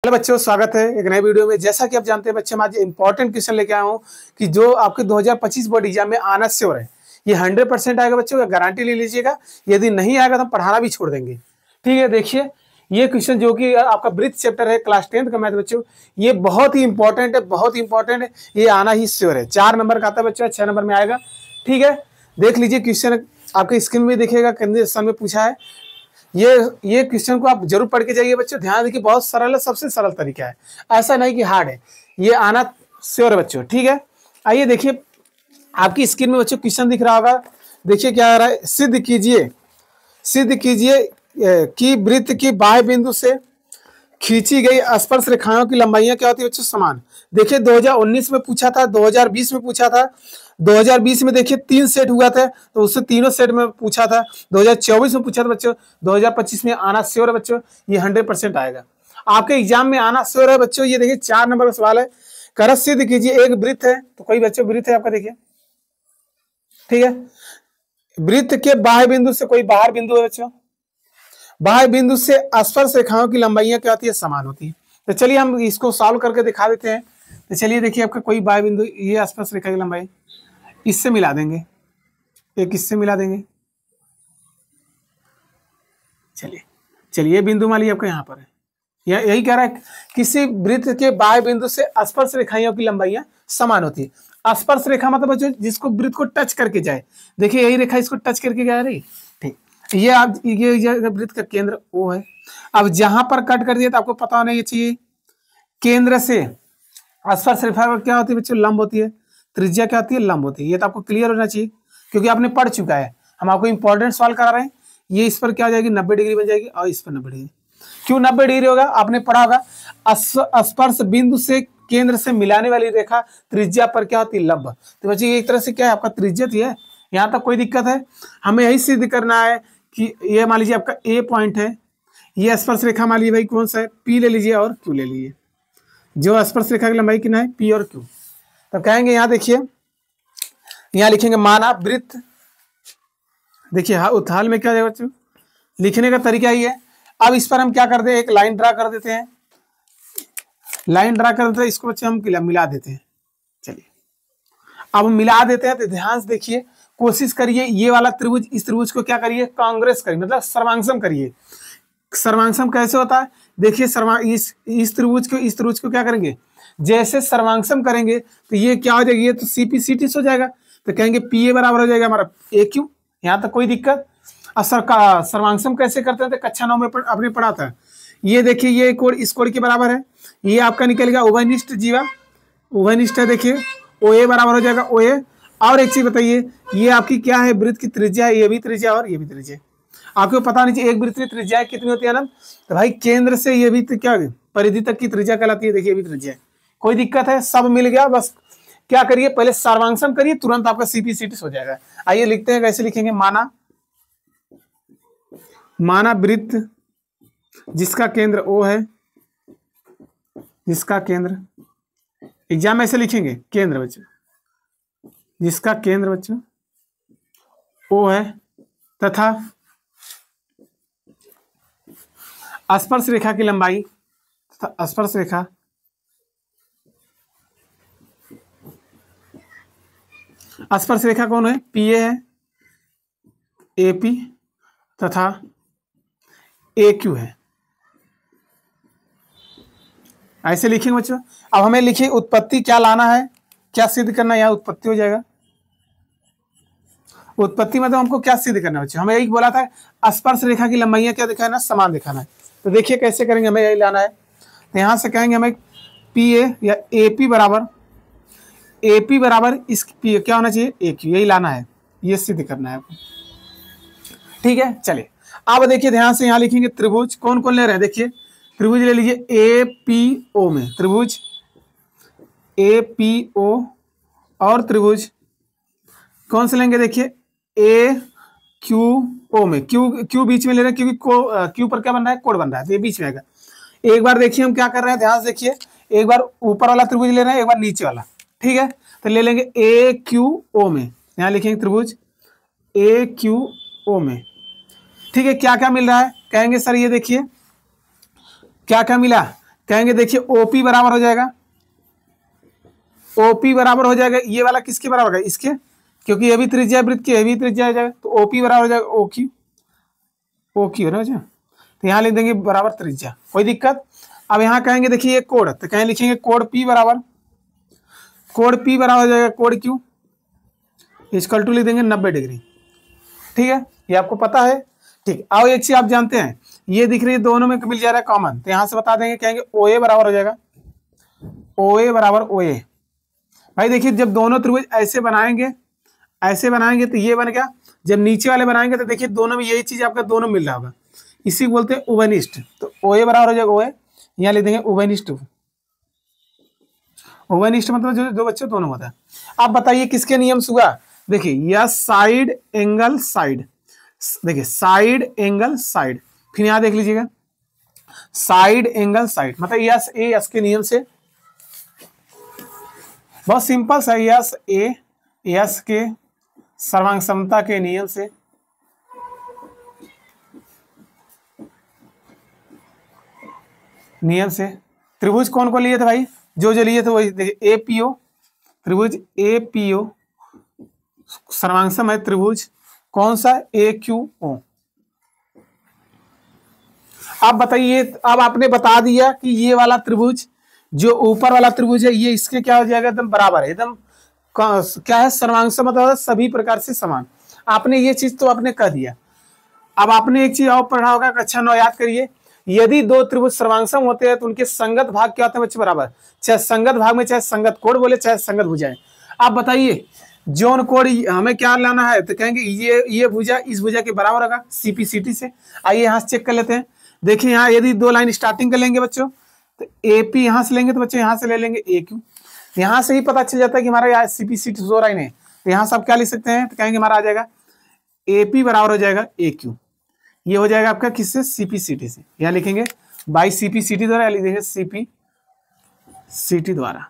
Hello बच्चों, स्वागत है एक नए वीडियो में। जैसा कि आप जानते हैं बच्चे, मैं आज इंपॉर्टेंट क्वेश्चन लेके आया हूँ कि जो आपके 2025 बोर्ड एग्जाम में आना श्योर है। ये 100% आएगा बच्चों, गारंटी ले लीजिएगा। यदि नहीं आएगा तो हम पढ़ाना भी छोड़ देंगे। ठीक है, देखिए ये क्वेश्चन जो कि आपका ब्रीथ चैप्टर है, क्लास 10th का मैथ बच्चों, ये बहुत ही इंपॉर्टेंट है, बहुत ही इंपॉर्टेंट है। ये आना ही श्योर है। 4 नंबर का आता है बच्चों, 6 नंबर में आएगा। ठीक है, देख लीजिए क्वेश्चन, आपके स्क्रीन में देखिएगा, केंद्रीय स्थान में पूछा है। ये क्वेश्चन को आप जरूर पढ़ के जाइए बच्चों। ध्यान देखिए, बहुत सरल है, सबसे सरल तरीका है, ऐसा नहीं कि हार्ड है। ये आना श्योर है बच्चों। ठीक है, आइए देखिए, आपकी स्क्रीन में बच्चों क्वेश्चन दिख रहा होगा। देखिए क्या आ रहा है, सिद्ध कीजिए कि वृत्त की बाह्य बिंदु से खींची गई स्पर्श रेखाओं की लंबाइयां क्या होती है बच्चों, समान। देखिए 2019 में पूछा था, 2020 में पूछा था। 2020 में देखिए 3 सेट हुआ था, तो उससे तीनों सेट में पूछा था। 2024 में पूछा था बच्चों। 2025 में आना श्योर है बच्चों, ये 100% आएगा। आपके एग्जाम में आना श्योर है बच्चों। ये देखिए 4 नंबर का सवाल है। कर सिद्ध कीजिए, एक वृत्त है, तो कोई बच्चों वृत्त है आपका, देखिए। ठीक है, वृत्त के बाह्य बिंदु से, कोई बाहर बिंदु है बच्चों, बाह्य बिंदु से स्पर्श रेखाओं की लंबाइयां क्या होती है, समान होती है। तो चलिए हम इसको सॉल्व करके दिखा देते हैं। तो चलिए देखिए, आपका कोई बाह्य बिंदु, ये स्पर्श रेखा की लंबाई इससे मिला देंगे, एक इससे मिला देंगे। चलिए ये बिंदु मान लीजिए आपका यहाँ पर है। यही कह रहा है, किसी वृत्त के बाह्य बिंदु से स्पर्श रेखाओं की लंबाइयां समान होती है। स्पर्श रेखा मतलब बच्चों जिसको वृत्त को टच करके जाए। देखिए यही रेखा इसको टच करके जा रही। ठीक, ये वृत्त का केंद्र O है। अब जहां पर कट कर दिया तो आपको पता होना चाहिए, केंद्र से स्पर्श रेखा क्या होती है बच्चों, लंब होती है। त्रिज्या क्या होती है, लंब होती है। ये तो आपको क्लियर होना चाहिए, क्योंकि आपने पढ़ चुका है। हम आपको इंपॉर्टेंट सवाल करा रहे हैं। ये इस पर क्या हो जाएगी, 90 डिग्री बन जाएगी, और इस पर 90 डिग्री। क्यों 90 डिग्री होगा, आपने पढ़ा होगा। स्पर्श बिंदु से केंद्र से मिलाने वाली रेखा त्रिज्या पर क्या होती है, लंब। तो बच्चे एक तरह से क्या है, आपका त्रिज्या थी है। यहाँ तक कोई दिक्कत है? हमें यही सिद्ध करना है कि ये मान लीजिए आपका A पॉइंट है, ये स्पर्श रेखा मान लीजिए भाई कौन सा है, P ले लीजिए और Q ले लीजिए। जो स्पर्श रेखा की लंबाई कितना है, P और Q। तो कहेंगे यहाँ देखिए, यहाँ लिखेंगे माना वृत्त। देखिए हाँ, उत्थाल में क्या है बच्चों, लिखने का तरीका ही है। अब इस पर हम क्या करते हैं, एक लाइन ड्रा कर देते हैं। लाइन ड्रा कर देते हैं, इसको बच्चे हम मिला देते हैं। चलिए अब हम मिला देते हैं। तो ध्यान से देखिए, कोशिश करिए ये वाला त्रिभुज, इस त्रिभुज को क्या करिए, कांग्रेस करिए, मतलब सर्वांगसम करिए। सर्वांगसम कैसे होता है, देखिए इस त्रिभुज को क्या करेंगे, जैसे सर्वांगसम करेंगे तो ये क्या हो जाएगी, ये तो CP हो जाएगा। तो कहेंगे PA बराबर हो जाएगा हमारा AQ। यहाँ तक कोई दिक्कत? अब सर्वांगसम कैसे करते हैं, तो कक्षा 9 में आपने पढ़ा था। ये देखिए, ये कोण इस कोण के बराबर है। ये आपका निकलेगा उभयनिष्ठ जीवा, उभयनिष्ठ है। देखिए OA बराबर हो जाएगा OA। और एक चीज बताइए, ये आपकी क्या है, वृत्त की त्रिज्या है। ये भी त्रिज्या और ये भी त्रिज्या। आपको पता नहीं चाहिए एक वृत्त की त्रिज्या कितनी होती है ना, तो भाई केंद्र से ये भी क्या परिधि तक की त्रिज्या कहलाती है। देखिए ये भी त्रिज्या है। कोई दिक्कत है, सब मिल गया। बस क्या करिए, पहले सर्वांगसम करिए, तुरंत आपका CP हो जाएगा। आइए लिखते हैं, कैसे लिखेंगे, माना वृत्त जिसका केंद्र O है, जिसका केंद्र, एग्जाम में ऐसे लिखेंगे, केंद्र बच्चों, जिसका केंद्र बच्चों O है तथा स्पर्श रेखा की लंबाई, स्पर्श रेखा कौन है, PA है, AP तथा AQ है। ऐसे लिखेंगे बच्चों। अब हमें लिखिए उत्पत्ति क्या लाना है, क्या सिद्ध करना है। यहाँ उत्पत्ति हो जाएगा। उत्पत्ति मतलब हमको क्या सिद्ध करना है बच्चों, हमें यही बोला था, स्पर्श रेखा की लंबाइयां क्या दिखाना, समान दिखाना है। तो देखिए कैसे करेंगे, हमें यही लाना है। तो यहाँ से कहेंगे हमें PA या AP बराबर इस क्या होना चाहिए, AQ, यही लाना है, ये सिद्ध करना है आपको। ठीक है, चलिए अब देखिए ध्यान से, यहाँ लिखेंगे त्रिभुज कौन कौन ले रहे हैं। देखिए त्रिभुज ले लीजिए APO में, त्रिभुज APO और त्रिभुज कौन से लेंगे, देखिए AQO में। क्यू बीच में ले रहे हैं, क्योंकि क्यू पर क्या बन रहा है, कोण बन रहा है, तो ये बीच में आएगा। एक बार देखिए हम क्या कर रहे हैं, ध्यान से देखिए, एक बार ऊपर वाला त्रिभुज ले रहे हैं, एक बार नीचे वाला। ठीक है, तो ले लेंगे AQO में, यहाँ लिखेंगे त्रिभुज AQO में। ठीक है, क्या क्या मिल रहा है, कहेंगे सर ये देखिए क्या क्या मिला, कहेंगे देखिए ओपी बराबर हो जाएगा, ओपी बराबर हो जाएगा ये वाला किसके बराबर है, इसके, क्योंकि ये भी त्रिज्या वृत्त की, ये भी त्रिज्या हो जाएगा, तो ओपी बराबर हो जाएगा ओ क्यू, ओ क्यू ना, तो यहाँ लिख देंगे बराबर त्रिज्या, कोई दिक्कत। अब यहाँ कहेंगे देखिए ये कोण, तो कहें लिखेंगे कोण पी बराबर, कोण पी बराबर हो जाएगा कोण क्यू इक्वल टू लिख देंगे 90 डिग्री। ठीक है, ये आपको पता है। ठीक, अब एक चीज आप जानते हैं, ये दिख रही है दोनों में मिल जा रहा है कॉमन, तो यहाँ से बता देंगे, कहेंगे ओ ए बराबर हो जाएगा, ओ ए बराबर ओ ए। भाई देखिए जब दोनों त्रिभुज ऐसे बनाएंगे, ऐसे बनाएंगे तो ये बन गया, जब नीचे वाले बनाएंगे तो देखिए दोनों में यही चीज आपका दोनों मिल रहा होगा, इसी को बोलते हैं उभयनिष्ठ। तो ओ ए बराबर हो जाएगा ओ ए, यहाँ लिख देंगे उभयनिष्ठ। उभयनिष्ठ मतलब जो दो बच्चे दोनों होता है। आप बताइए किसके नियम से हुआ, देखिए यह साइड एंगल साइड, देखिए साइड एंगल साइड, फिर यहां देख लीजिएगा साइड एंगल साइड, मतलब यस ए एस के नियम से, बहुत सिंपल सा, यस ए एस के सर्वांग समता के नियम से, त्रिभुज कौन को लिए थे भाई, जो लिए थे वही, देखिए एपीओ, त्रिभुज एपीओ सर्वांगसम है त्रिभुज कौन सा, ए क्यू ओ। आप बताइए, अब आपने बता दिया कि ये वाला त्रिभुज जो ऊपर वाला त्रिभुज है ये इसके क्या हो जाएगा, एकदम बराबर है, एकदम क्या है सर्वांगसम, मतलब सभी प्रकार से समान। आपने ये चीज तो आपने कह दिया। अब आपने एक चीज और पढ़ा होगा, कक्षा 9 याद करिए, यदि दो त्रिभुज सर्वांगसम होते हैं तो उनके संगत भाग क्या होते हैं बच्चे, बराबर, चाहे संगत भाग में चाहे संगत कोण बोले चाहे संगत भुजाएं। आप बताइए जौन कोण हमें क्या लाना है, तो कहेंगे ये भुजा इस भुजा के बराबर होगा सीपी सीटी से। आइए यहाँ से चेक कर लेते हैं, देखिए यहाँ यदि दो लाइन स्टार्टिंग कर लेंगे बच्चों, तो एपी यहाँ से लेंगे तो बच्चों यहाँ से ले लेंगे ए क्यू, यहाँ से ही पता चल जाता है कि हमारा यहाँ सीपी सीटी दो लाइन है, तो यहाँ से आप क्या लिख सकते हैं, तो कहेंगे हमारा आ जाएगा एपी बराबर हो जाएगा ए क्यू, ये हो जाएगा आपका किससे, सीपी सीटी से, यहाँ लिखेंगे बाई सीपी सीटी द्वारा, लिख देंगे सीपी सीटी द्वारा।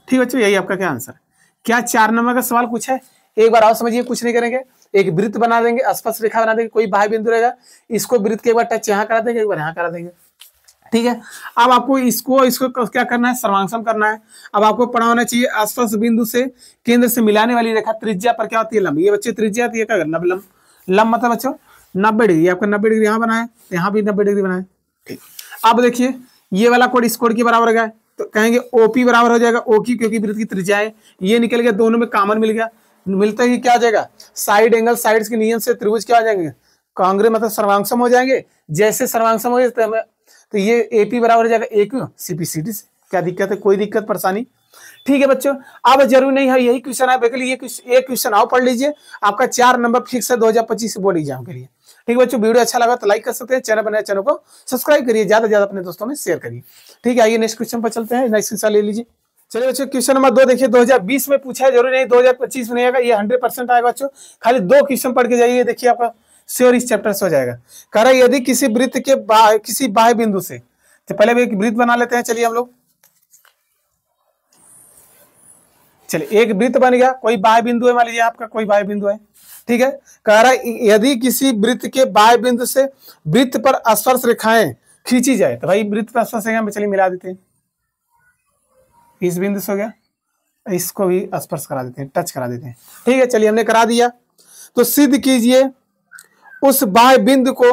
ठीक बच्चों, यही आपका क्या आंसर है। क्या 4 नंबर का सवाल कुछ है, एक बार और समझिए, कुछ नहीं करेंगे, एक वृत्त बना देंगे, स्पर्श रेखा बना देंगे, कोई बाह्य बिंदु रहेगा, इसको वृत्त के एक बार टच यहाँ करा देंगे, एक बार यहाँ करा देंगे। ठीक है, अब आपको इसको क्या करना है, सर्वांगसम करना है। अब आपको पढ़ा होना चाहिए स्पर्श बिंदु से केंद्र से मिलाने वाली रेखा त्रिज्या पर क्या होती है, लंब। ये बच्चे त्रिज्या आती है क्या, लंब, लंब मतलब बच्चों 90 डिग्री, आपका 90 डिग्री यहाँ बनाए, यहाँ भी 90 डिग्री बनाए। ठीक, अब देखिए ये वाला कोण इस कोण के बराबर हो गया, तो कहेंगे ओपी बराबर हो जाएगा ओ की, क्योंकि वृत्त की त्रिज्या है, ये निकल गया, दोनों में कॉमन मिल गया, मिलता ही क्या आ जाएगा, साइड एंगल साइड्स के नियम से त्रिभुज क्या हो जाएंगे, कांग्रे मतलब सर्वांगसम हो जाएंगे। जैसे सर्वांगसम हो जाए तो ये एपी बराबर हो जाएगा ए क्यू सीपी सीटी से। क्या दिक्कत है, कोई दिक्कत परेशानी। ठीक है बच्चों, अब जरूरी नहीं है यही क्वेश्चन है, ये एक क्वेश्चन आओ पढ़ लीजिए, आपका 4 नंबर फिक्स है 2025 बोर्ड एग्जाम के लिए। ठीक है बच्चों, वीडियो अच्छा लगा तो लाइक कर सकते हैं, चैनल बनाए चैनल को सब्सक्राइब करिए, ज्यादा से ज्यादा अपने दोस्तों में शेयर करिए। ठीक है, आइए नेक्स्ट क्वेश्चन पर चलते हैं, नेक्स्ट क्वेश्चन ले लीजिए। चलिए बच्चों, क्वेश्चन नंबर 2 देखिए, 2020 में पूछा है, जरूरी नहीं 2025 में नहीं आएगा, ये 100% आएगा बच्चों। खाली 2 क्वेश्चन पढ़ के जाइए, देखिए आपका श्योर इस चैप्टर से हो जाएगा। कह रहा है यदि किसी वृत्त के किसी बाह्य बिंदु से, तो पहले भी एक वृत्त बना लेते हैं, चलिए हम लोग, चलिए एक वृत्त बन गया, कोई बाह्य बिंदु है, मान लीजिए आपका कोई बाह्य बिंदु है। ठीक है, कह रहा है यदि किसी वृत्त के बाह्य बिंदु से वृत्त पर स्पर्श रेखाएं खींची जाए, तो भाई वृत्त पर स्पर्श रेखा में चलिए मिला देते हैं, इस बिंदु से हो गया, इसको भी स्पर्श करा देते हैं, टच करा देते हैं। ठीक है, चलिए हमने करा दिया, तो सिद्ध कीजिए उस बाह्य बिंदु को,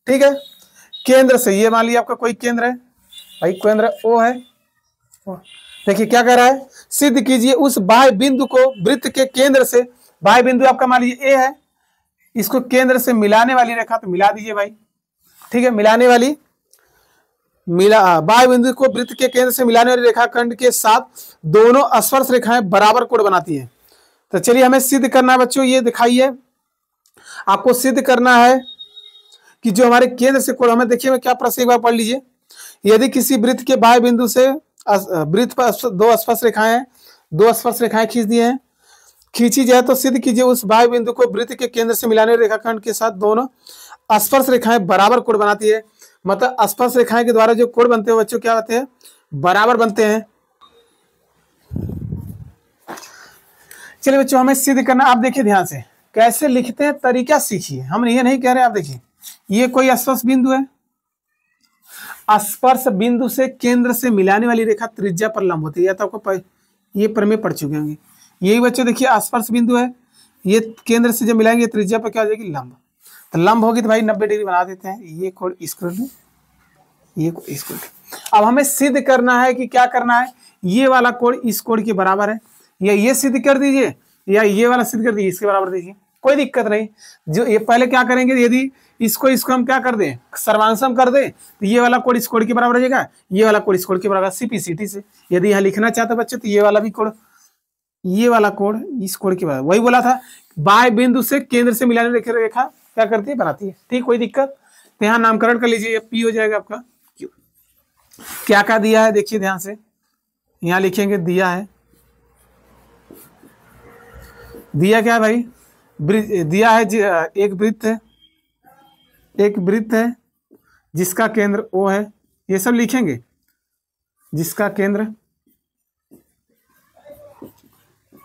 ठीक है, केंद्र से, ये मान लिया आपका कोई केंद्र है, भाई केंद्र ओ है, देखिए क्या कह रहा है, सिद्ध कीजिए उस बाह्य बिंदु को वृत्त के केंद्र से, बाह्य बिंदु आपका मान लीजिए ए है, इसको केंद्र से मिलाने वाली रेखा, तो मिला दीजिए भाई। ठीक है, मिलाने वाली बाह्य बिंदु को वृत्त के केंद्र से मिलाने वाली रेखाखंड के साथ दोनों स्पर्श रेखाएं बराबर कोण बनाती हैं। तो चलिए हमें सिद्ध करना है बच्चों, ये दिखाइए, आपको सिद्ध करना है कि जो हमारे केंद्र से कोण, हमें देखिए क्या प्रश्न एक बार पढ़ लीजिए, यदि किसी वृत्त के बाह्य बिंदु से वृत्त पर 2 स्पर्श रेखाएं हैं, 2 स्पर्श रेखाएं खींच दी हैं, खींची जाए तो सिद्ध कीजिए उस बाह्य बिंदु को वृत्त के केंद्र से मिलाने रेखाखंड के साथ दोनों स्पर्श रेखाएं बराबर कोण बनाती है। मतलब स्पर्श रेखाएं के द्वारा जो कोण बनते हैं बच्चों क्या होते हैं, बराबर बनते हैं। चलिए बच्चों, हमें सिद्ध करना, आप देखिए ध्यान से कैसे लिखते हैं, तरीका सीखिए, हम ये नहीं कह रहे, आप देखिए ये कोई स्पर्श बिंदु है, स्पर्श बिंदु से केंद्र से मिलाने वाली रेखा त्रिज्या पर लंब होती है। या तो आपको ये प्रमेय पढ़ चुके होंगे। यही बच्चों देखिए स्पर्श बिंदु है, ये केंद्र से जब मिलाएंगे त्रिज्या पर क्या हो जाएगी, लंब। तो लंब होगी तो भाई 90 डिग्री बना देते हैं। ये कोण इसको ये इसको। अब हमें सिद्ध करना है कि क्या करना है, ये वाला कोण इस कोण के बराबर है, या ये सिद्ध कर दीजिए या ये वाला सिद्ध कर दीजिए, इसके बराबर दीजिए, कोई दिक्कत नहीं। जो ये पहले क्या करेंगे, यदि इसको हम क्या कर दें, सर्वांशम कर दें, तो ये वाला कोण इस कोण के बराबर हो जाएगा, ये वाला कोण इस कोण के बराबर। सीपीसीटी से यदि यहाँ लिखना चाहते बच्चे तो ये वाला भी कोण, ये वाला कोण इस कोण के बराबर। वही बोला था बाह्य बिंदु से केंद्र से मिलाने रेखा क्या करती है, बनाती है। ठीक, कोई दिक्कत। तो यहाँ नामकरण कर लीजिए, पी हो जाएगा आपका क्यू। क्या क्या दिया है देखिए ध्यान से, यहाँ लिखेंगे दिया है, दिया क्या है भाई, दिया है एक वृत्त है, एक वृत्त है जिसका केंद्र O है, ये सब लिखेंगे, जिसका केंद्र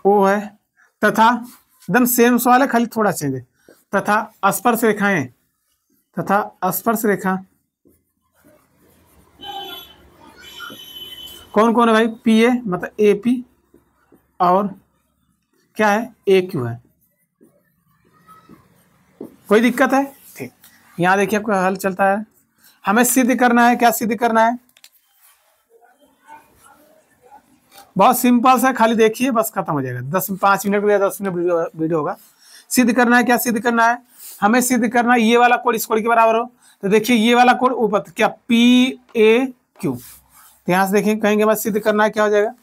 O है, तथा एकदम सेम सवाल है, खाली थोड़ा चेंज है, तथा स्पर्श रेखाएं, तथा स्पर्श रेखा कौन कौन है भाई, PA मतलब AP और क्या है AQ है। कोई दिक्कत है, ठीक। यहाँ देखिए आपका हल चलता है, हमें सिद्ध करना है, क्या सिद्ध करना है, बहुत सिंपल सा, खाली देखिए बस खत्म हो जाएगा। 5 मिनट या 10 मिनट वीडियो होगा। सिद्ध करना है, क्या सिद्ध करना है, हमें सिद्ध करना है ये वाला कोण इस कोण के बराबर हो। तो देखिए ये वाला कोण ऊपर क्या PAQ, तो यहाँ से देखिए कहेंगे बस सिद्ध करना है, क्या हो जाएगा,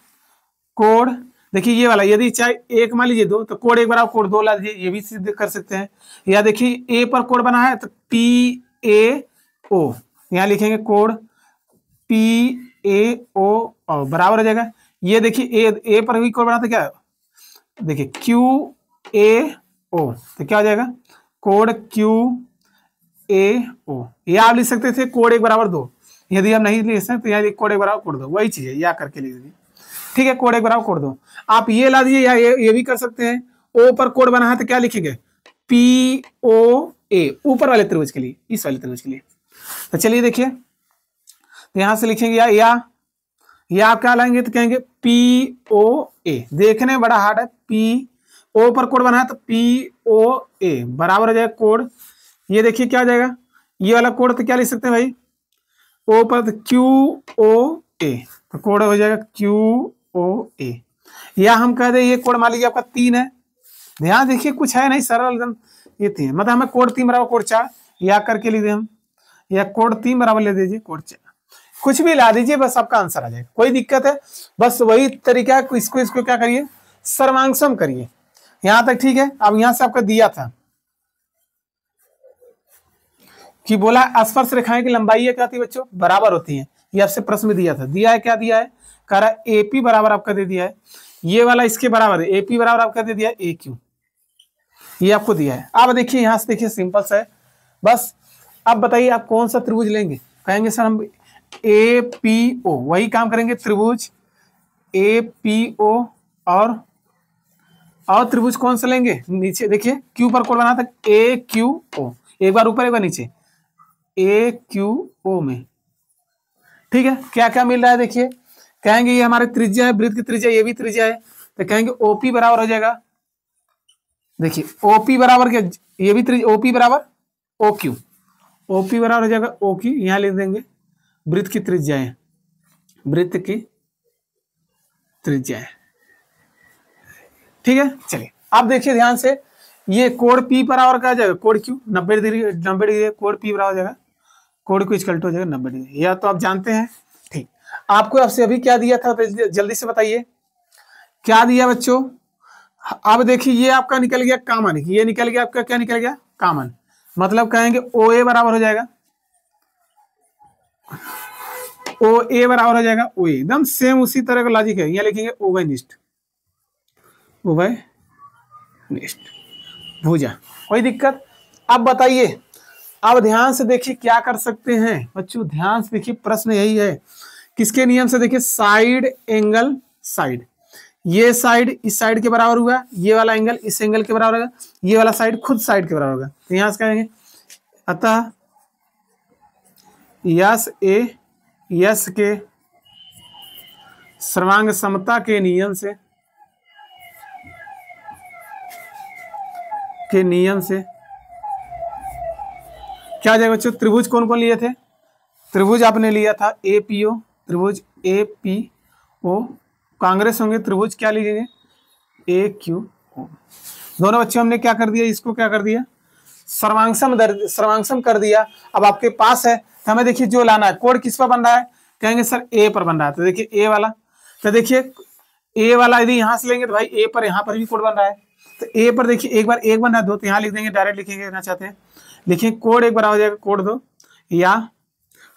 कोण देखिए ये वाला, यदि चाहे एक मान लीजिए 2 तो कोण एक बराबर कोण 2 ला दीजिए, ये भी सिद्ध कर सकते हैं। या देखिए A पर कोण बना है तो PAO, यहाँ लिखेंगे कोण PAO और बराबर हो जाएगा। ये देखिए ए पर भी कोण बना तो क्या देखिए QAO, तो क्या हो जाएगा कोण QAO। या आप लिख सकते थे कोण 1 बराबर 2, यदि हम नहीं लिख सकते तो यहाँ कोण 1 बराबर कोण 2, वही चीज है, या करके लिख दीजिए। ठीक है, कोण 1 बराबर कोण 2 आप ये ला दीजिए, या ये भी कर सकते हैं। O पर कोण बना है तो क्या लिखेंगे POA, ऊपर वाले त्रिभुज के लिए, इस वाले त्रिभुज के लिए। तो चलिए देखिए, तो यहां से लिखेंगे या आप क्या लाएंगे तो कहेंगे POA, देखने में बड़ा हार्ड है, PO पर कोण बना है तो POA बराबर हो जाएगा कोण, ये देखिए क्या हो जाएगा, ये वाला कोण तो क्या लिख सकते हैं भाई, O पर तो QOA, तो कोण हो जाएगा QOA। या हम कह दे ये कोण मान लीजिए आपका 3 है, ध्यान देखिए कुछ है नहीं, सरल एकदम, ये 3 मतलब हमें कोण 3 बराबर कोण 4, या करके लीजिए हम, या कोण 3 बराबर ले दीजिए कोण 4, कुछ भी ला दीजिए बस आपका आंसर आ जाएगा। कोई दिक्कत है, बस वही तरीका है, इसको क्या करिए, सर्वांशम करिए। यहां तक ठीक है। अब यहां से आपका दिया था कि बोला स्पर्श रेखाएं की लंबाई क्या थी बच्चों, बराबर होती है। ये आपसे प्रश्न में दिया था, दिया है क्या दिया है, कह रहा है AP बराबर आपका दे दिया है, ये वाला इसके बराबर है, AP बराबर आपका दे दिया है AQ, ये आपको दिया है। अब देखिए यहां से देखिए सिंपल सा है, बस अब बताइए आप कौन सा त्रिभुज लेंगे, कहेंगे सर हम APO, वही काम करेंगे, त्रिभुज APO और त्रिभुज कौन सा लेंगे, नीचे देखिए Q पर कोण बना था AQO, एक बार ऊपर एक बार नीचे AQO में। ठीक है, क्या क्या मिल रहा है देखिए, कहेंगे ये हमारे त्रिज्या है, वृत्त की त्रिज्या, ये भी त्रिज्या है, तो कहेंगे OP बराबर हो जाएगा, देखिए OP बराबर क्या, ये भी त्रिज्या, OP बराबर OQ, OP बराबर हो जाएगा OQ, यहां लिख देंगे वृत्त की त्रिज्या है, वृत्त की त्रिज्या है। ठीक है, चलिए अब देखिए ध्यान से, ये कोण P बराबर क्या हो जाएगा, कोण Q 90 डिग्री, कोण P बराबर हो जाएगा कोण Q इक्वल टू हो जाएगा 90 डिग्री, या तो आप जानते हैं। ठीक, आपको आपसे अभी क्या दिया था, जल्दी से बताइए क्या दिया बच्चों। अब देखिए ये आपका निकल गया कॉमन, ये निकल गया आपका, क्या निकल गया कॉमन, मतलब कहेंगे OA बराबर हो जाएगा, OA बराबर हो जाएगा OA, एकदम सेम उसी तरह का लॉजिक है। यहाँ लिखेंगे ओवनिष्ठ भुजा, कोई दिक्कत। अब बताइए, अब ध्यान से देखिए क्या कर सकते हैं बच्चों, ध्यान से देखिए, प्रश्न यही है, किसके नियम से, देखिए साइड एंगल साइड, ये साइड इस साइड के बराबर हुआ, ये वाला एंगल इस एंगल के बराबर होगा, ये वाला साइड खुद साइड के बराबर होगा, तो यहां से कहेंगे अतः यस ए यश के सर्वांग समता के नियम से क्या हो जाएगा बच्चों? त्रिभुज कौन कौन लिए थे? त्रिभुज आपने लिया था एपीओ, त्रिभुज एपीओ। कांग्रेस होंगे त्रिभुज क्या लिखेंगे? AQO। दोनों बच्चों हमने क्या कर दिया, इसको क्या कर दिया? सर्वांगसम कर दिया। अब आपके पास है तो हमें देखिए जो लाना है, कोड किस पर बन रहा है? कहेंगे सर ए पर बन रहा है। तो देखिए ए वाला, तो देखिए ए वाला यदि यहाँ से लेंगे तो भाई ए पर यहाँ पर भी कोड बन रहा है। तो ए पर देखिए एक बार एक बन रहा है, दो तो यहाँ लिख देंगे, डायरेक्ट लिखेंगे ना चाहते हैं लिखिए कोड एक बराबर हो जाएगा कोड 2, या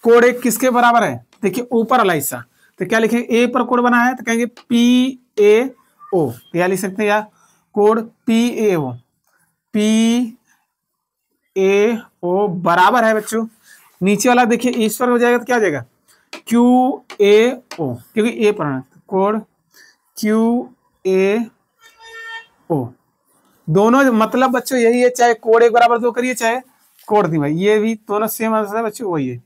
कोड एक किसके बराबर है? देखिए ऊपर वाला हिस्सा, तो क्या लिखेंगे? ए पर कोड बना है तो कहेंगे PAO, क्या लिख सकते हैं? या कोड PAO बराबर है बच्चों, नीचे वाला देखिए इस पर हो जाएगा तो क्या हो जाएगा? QAO, क्योंकि ए पर है कोड QAO। दोनों मतलब बच्चों यही है, चाहे कोड एक बराबर 2 करिए चाहे कोड दी भाई, ये भी दोनों सेम आंसर है बच्चों, वही है।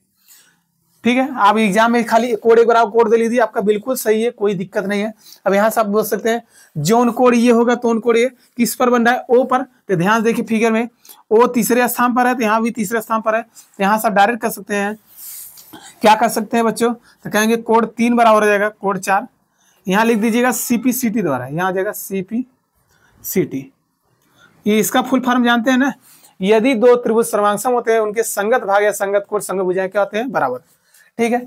ठीक है, आप एग्जाम में खाली कोड एक बराबर कोड दे लीजिए, आपका बिल्कुल सही है, कोई दिक्कत नहीं है। अब यहाँ से आप बोल सकते हैं जोन कोड ये होगा, टोन कोड ये किस पर बन रहा है? ओ पर। तो ध्यान देखिए फिगर में ओ तीसरे स्थान पर है, तो यहाँ भी तीसरे स्थान पर है। तो यहाँ से आप डायरेक्ट कर सकते हैं, क्या कर सकते हैं बच्चों? तो कहेंगे कोड 3 बराबर हो जाएगा कोड 4। यहाँ लिख दीजिएगा CPCT द्वारा, यहाँ आ जाएगा CPCT। ये इसका फुल फॉर्म जानते हैं ना? यदि दो त्रिभुज सर्वांगसम होते हैं, उनके संगत भाग या संगत कोण संगत भुजाएं क्या होते हैं? बराबर। ठीक है,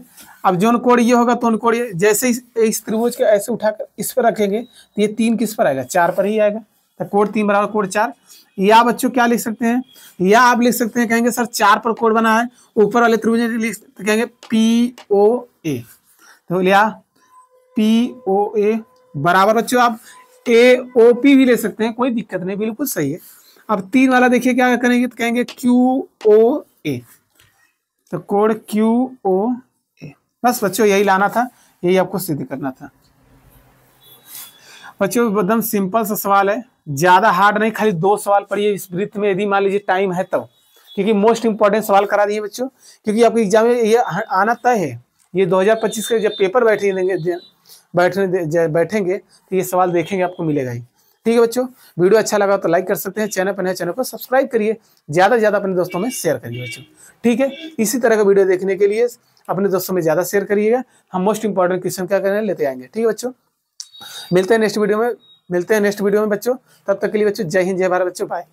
अब जोन कोड ये होगा तो कोड ये, जैसे इस त्रिभुज को ऐसे उठाकर इस पर रखेंगे तो ये 3 किस पर आएगा? 4 पर ही आएगा। तो कोड 3 बराबर कोड 4। या बच्चों क्या लिख सकते हैं? या आप लिख सकते हैं, कहेंगे सर 4 पर कोड बना है, ऊपर वाले त्रिभुज लिख तो कहेंगे POA। तो लिया POA बराबर बच्चों, आप AOP भी ले सकते हैं, कोई दिक्कत नहीं, बिल्कुल सही है। अब 3 वाला देखिए क्या करेंगे? तो कहेंगे QOA, तो कोड QOA। बस बच्चों यही लाना था, यही आपको सिद्ध करना था बच्चों। एकदम सिंपल सा सवाल है, ज्यादा हार्ड नहीं, खाली 2 सवाल पढ़िए इस वृत्त में, यदि मान लीजिए टाइम है तब, क्योंकि मोस्ट इंपॉर्टेंट सवाल करा दिए बच्चों, क्योंकि आपके एग्जाम में ये आना तय है। ये 2025 के जब पेपर बैठेंगे तो ये सवाल देखेंगे, आपको मिलेगा ही। ठीक है बच्चों, वीडियो अच्छा लगा तो लाइक कर सकते हैं, चैनल पर नए चैनल को सब्सक्राइब करिए, ज़्यादा से ज़्यादा अपने दोस्तों में शेयर करिए बच्चों। ठीक है, इसी तरह का वीडियो देखने के लिए अपने दोस्तों में ज़्यादा शेयर करिएगा, हम मोस्ट इंपॉर्टेंट क्वेश्चन क्या करने लेते आएंगे। ठीक है बच्चों, मिलते हैं नेक्स्ट वीडियो में बच्चों, तब तक के लिए बच्चों जय हिंद जय भारत बच्चों, बाय।